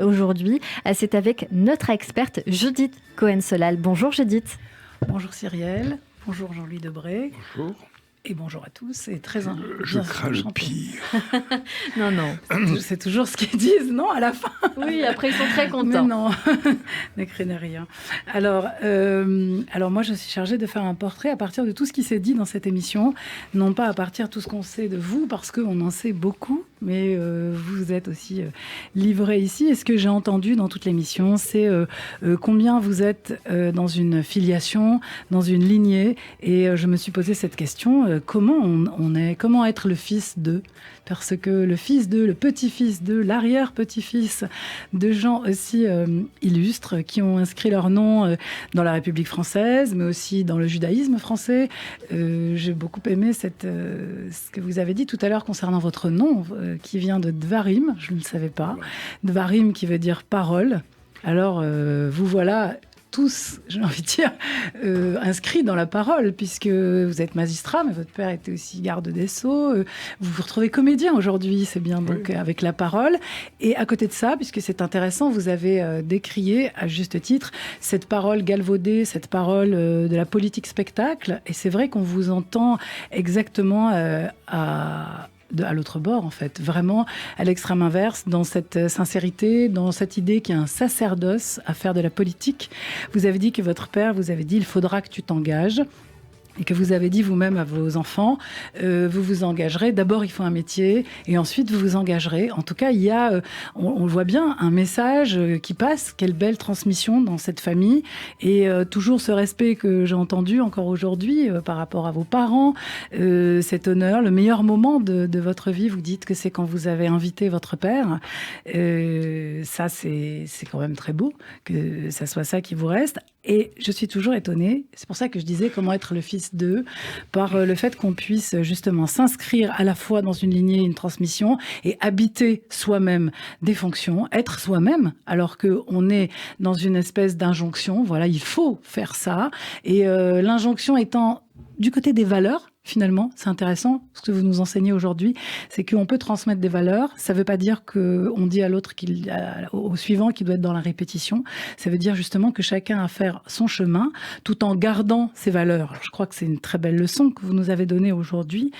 aujourd'hui. C'est avec notre experte Judith Cohen-Solal. Bonjour Judith. Bonjour Cyrielle, bonjour Jean-Louis Debré. Bonjour. Et bonjour à tous, et très Je crains le pire. Non. C'est toujours ce qu'ils disent, non, à la fin. Oui, après ils sont très contents. Mais non, ne craignez rien. Alors moi, je suis chargée de faire un portrait à partir de tout ce qui s'est dit dans cette émission, non pas à partir de tout ce qu'on sait de vous, parce qu'on en sait beaucoup, mais vous êtes aussi livré ici. Et ce que j'ai entendu dans toute l'émission, c'est combien vous êtes dans une filiation, dans une lignée. Et je me suis posé cette question, comment être le fils d'eux? Parce que le fils d'eux, le petit-fils d'eux, l'arrière-petit-fils de gens aussi illustres qui ont inscrit leur nom dans la République française, mais aussi dans le judaïsme français. J'ai beaucoup aimé ce que vous avez dit tout à l'heure concernant votre nom, qui vient de Dvarim, je ne le savais pas. Dvarim qui veut dire parole. Alors, vous voilà tous, j'ai envie de dire, inscrits dans la parole, puisque vous êtes magistrat, mais votre père était aussi garde des Sceaux. Vous vous retrouvez comédien aujourd'hui, c'est bien, donc avec la parole. Et à côté de ça, puisque c'est intéressant, vous avez décrié, à juste titre, cette parole galvaudée, cette parole de la politique spectacle. Et c'est vrai qu'on vous entend exactement à l'autre bord, en fait, vraiment à l'extrême inverse, dans cette sincérité, dans cette idée qu'il y a un sacerdoce à faire de la politique. Vous avez dit que votre père vous avait dit « il faudra que tu t'engages ». Et que vous avez dit vous-même à vos enfants, vous vous engagerez. D'abord, il faut un métier, et ensuite, vous vous engagerez. En tout cas, il y a, on voit bien, un message qui passe. Quelle belle transmission dans cette famille. Et toujours ce respect que j'ai entendu encore aujourd'hui par rapport à vos parents, cet honneur, le meilleur moment de votre vie, vous dites que c'est quand vous avez invité votre père. Ça, c'est quand même très beau, que ça soit ça qui vous reste. Et je suis toujours étonnée, c'est pour ça que je disais comment être le fils d'eux, par le fait qu'on puisse justement s'inscrire à la fois dans une lignée, une transmission, et habiter soi-même des fonctions, être soi-même, alors qu'on est dans une espèce d'injonction. Voilà, il faut faire ça. Et l'injonction étant du côté des valeurs, finalement, c'est intéressant, ce que vous nous enseignez aujourd'hui, c'est qu'on peut transmettre des valeurs. Ça ne veut pas dire qu'on dit à l'autre, au suivant, qu'il doit être dans la répétition. Ça veut dire justement que chacun a à faire son chemin, tout en gardant ses valeurs. Alors, je crois que c'est une très belle leçon que vous nous avez donnée aujourd'hui.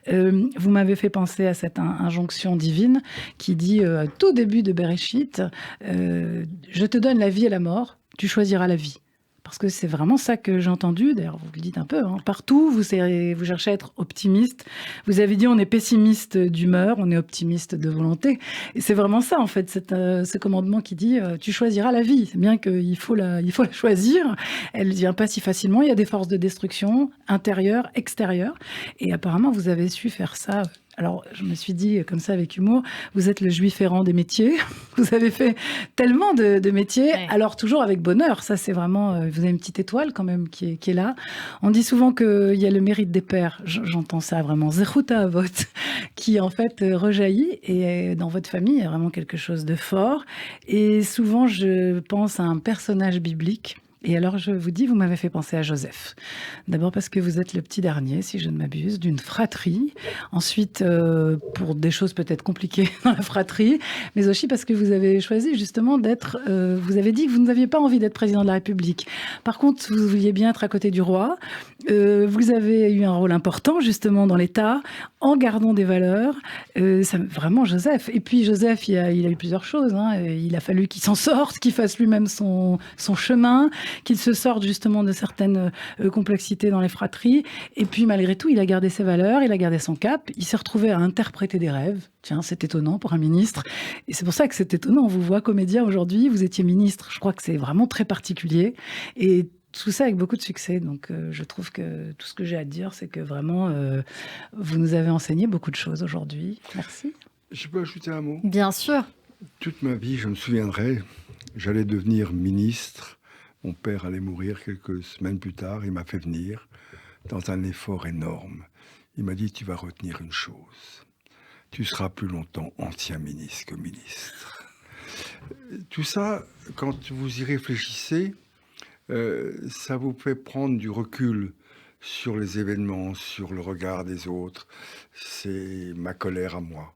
Vous m'avez fait penser à cette injonction divine qui dit, tout début de Bereshit, je te donne la vie et la mort, tu choisiras la vie. Parce que c'est vraiment ça que j'ai entendu. D'ailleurs, vous le dites un peu. Partout, vous cherchez à être optimiste. Vous avez dit on est pessimiste d'humeur, on est optimiste de volonté. Et c'est vraiment ça, en fait, ce commandement qui dit tu choisiras la vie. C'est bien qu'il faut la choisir. Elle ne vient pas si facilement. Il y a des forces de destruction intérieures, extérieures. Et apparemment, vous avez su faire ça. Alors, je me suis dit, comme ça, avec humour, vous êtes le juif errant des métiers. Vous avez fait tellement de métiers, ouais. Alors toujours avec bonheur. Ça, c'est vraiment... vous avez une petite étoile, quand même, qui est là. On dit souvent qu'il y a le mérite des pères. J'entends ça vraiment. Zechuta Avot, qui, en fait, rejaillit. Et dans votre famille, il y a vraiment quelque chose de fort. Et souvent, je pense à un personnage biblique. Et alors, je vous dis, vous m'avez fait penser à Joseph. D'abord parce que vous êtes le petit dernier, si je ne m'abuse, d'une fratrie. Ensuite, pour des choses peut-être compliquées dans la fratrie, mais aussi parce que vous avez choisi justement d'être... vous avez dit que vous n'aviez pas envie d'être président de la République. Par contre, vous vouliez bien être à côté du roi. Vous avez eu un rôle important justement dans l'État, en gardant des valeurs. Vraiment Joseph. Et puis Joseph, il a eu plusieurs choses. Il a fallu qu'il s'en sorte, qu'il fasse lui-même son chemin, qu'il se sorte justement de certaines complexités dans les fratries. Et puis malgré tout, il a gardé ses valeurs, il a gardé son cap. Il s'est retrouvé à interpréter des rêves. Tiens, c'est étonnant pour un ministre. Et c'est pour ça que c'est étonnant. On vous voit comédien aujourd'hui, vous étiez ministre. Je crois que c'est vraiment très particulier. Et tout ça avec beaucoup de succès. Donc, je trouve que tout ce que j'ai à dire, c'est que vraiment, vous nous avez enseigné beaucoup de choses aujourd'hui. Merci. Je peux ajouter un mot ? Bien sûr. Toute ma vie, je me souviendrai, j'allais devenir ministre. Mon père allait mourir quelques semaines plus tard. Il m'a fait venir dans un effort énorme. Il m'a dit, tu vas retenir une chose. Tu seras plus longtemps ancien ministre que ministre. Tout ça, quand vous y réfléchissez, ça vous fait prendre du recul sur les événements, sur le regard des autres. C'est ma colère à moi.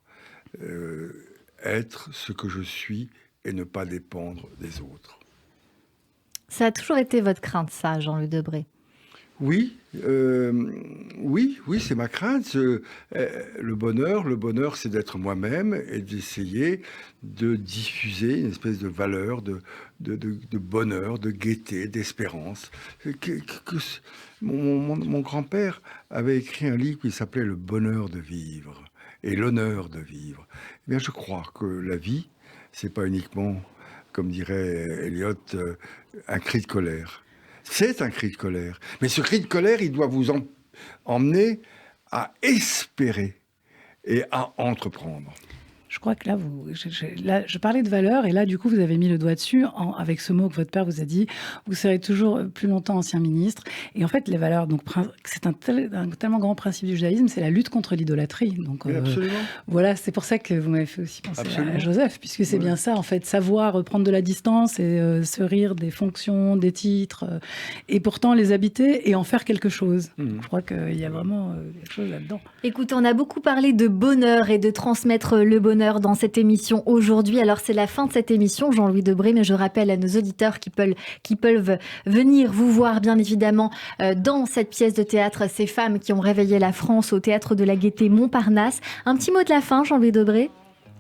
Être ce que je suis et ne pas dépendre des autres. Ça a toujours été votre crainte, ça, Jean-Louis Debré? Oui, c'est ma crainte. Le bonheur, c'est d'être moi-même et d'essayer de diffuser une espèce de valeur, de bonheur, de gaieté, d'espérance. Mon grand-père avait écrit un livre qui s'appelait « Le bonheur de vivre » et « L'honneur de vivre ». Eh bien, je crois que la vie, c'est pas uniquement, comme dirait Eliot, un cri de colère. C'est un cri de colère. Mais ce cri de colère, il doit vous emmener à espérer et à entreprendre. Je crois que là, je parlais de valeur, et là, du coup, vous avez mis le doigt dessus avec ce mot que votre père vous a dit. Vous serez toujours plus longtemps ancien ministre. Et en fait, les valeurs, donc, c'est un tellement grand principe du judaïsme, c'est la lutte contre l'idolâtrie. Donc, absolument. Voilà, c'est pour ça que vous m'avez fait aussi penser Absolument. à Joseph, puisque c'est bien ça, en fait, savoir prendre de la distance et se rire des fonctions, des titres, et pourtant les habiter et en faire quelque chose. Je crois qu'il y a vraiment quelque chose là-dedans. Écoute, on a beaucoup parlé de bonheur et de transmettre le bonheur dans cette émission aujourd'hui. Alors, c'est la fin de cette émission, Jean-Louis Debré, mais je rappelle à nos auditeurs qui peuvent venir vous voir, bien évidemment, dans cette pièce de théâtre, ces femmes qui ont réveillé la France au Théâtre de la Gaîté Montparnasse. Un petit mot de la fin, Jean-Louis Debré?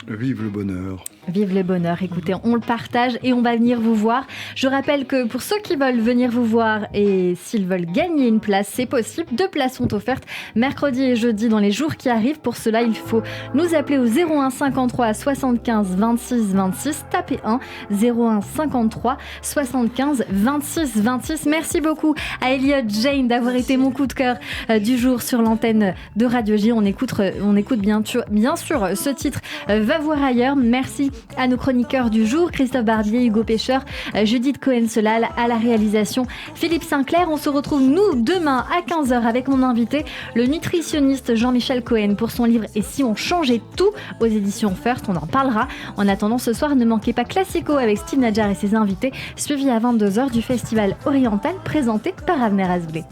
Vive le bonheur. Vive le bonheur. Écoutez, on le partage et on va venir vous voir. Je rappelle que pour ceux qui veulent venir vous voir et s'ils veulent gagner une place, c'est possible. 2 places sont offertes mercredi et jeudi dans les jours qui arrivent. Pour cela, il faut nous appeler au 01 53 75 26 26. Tapez 1 01 53 75 26 26. Merci beaucoup à Eliot Jane d'avoir été mon coup de cœur du jour sur l'antenne de Radio J. On écoute bien sûr ce titre Va voir ailleurs. Merci à nos chroniqueurs du jour, Christophe Barbier, Hugo Pêcheur, Judith Cohen-Solal, à la réalisation Philippe Sinclair. On se retrouve nous demain à 15h avec mon invité, le nutritionniste Jean-Michel Cohen, pour son livre Et si on changeait tout, aux éditions First. On en parlera. En attendant, ce soir, ne manquez pas Classico avec Steve Nadjar et ses invités, suivi à 22h du festival oriental présenté par Avner Asblé.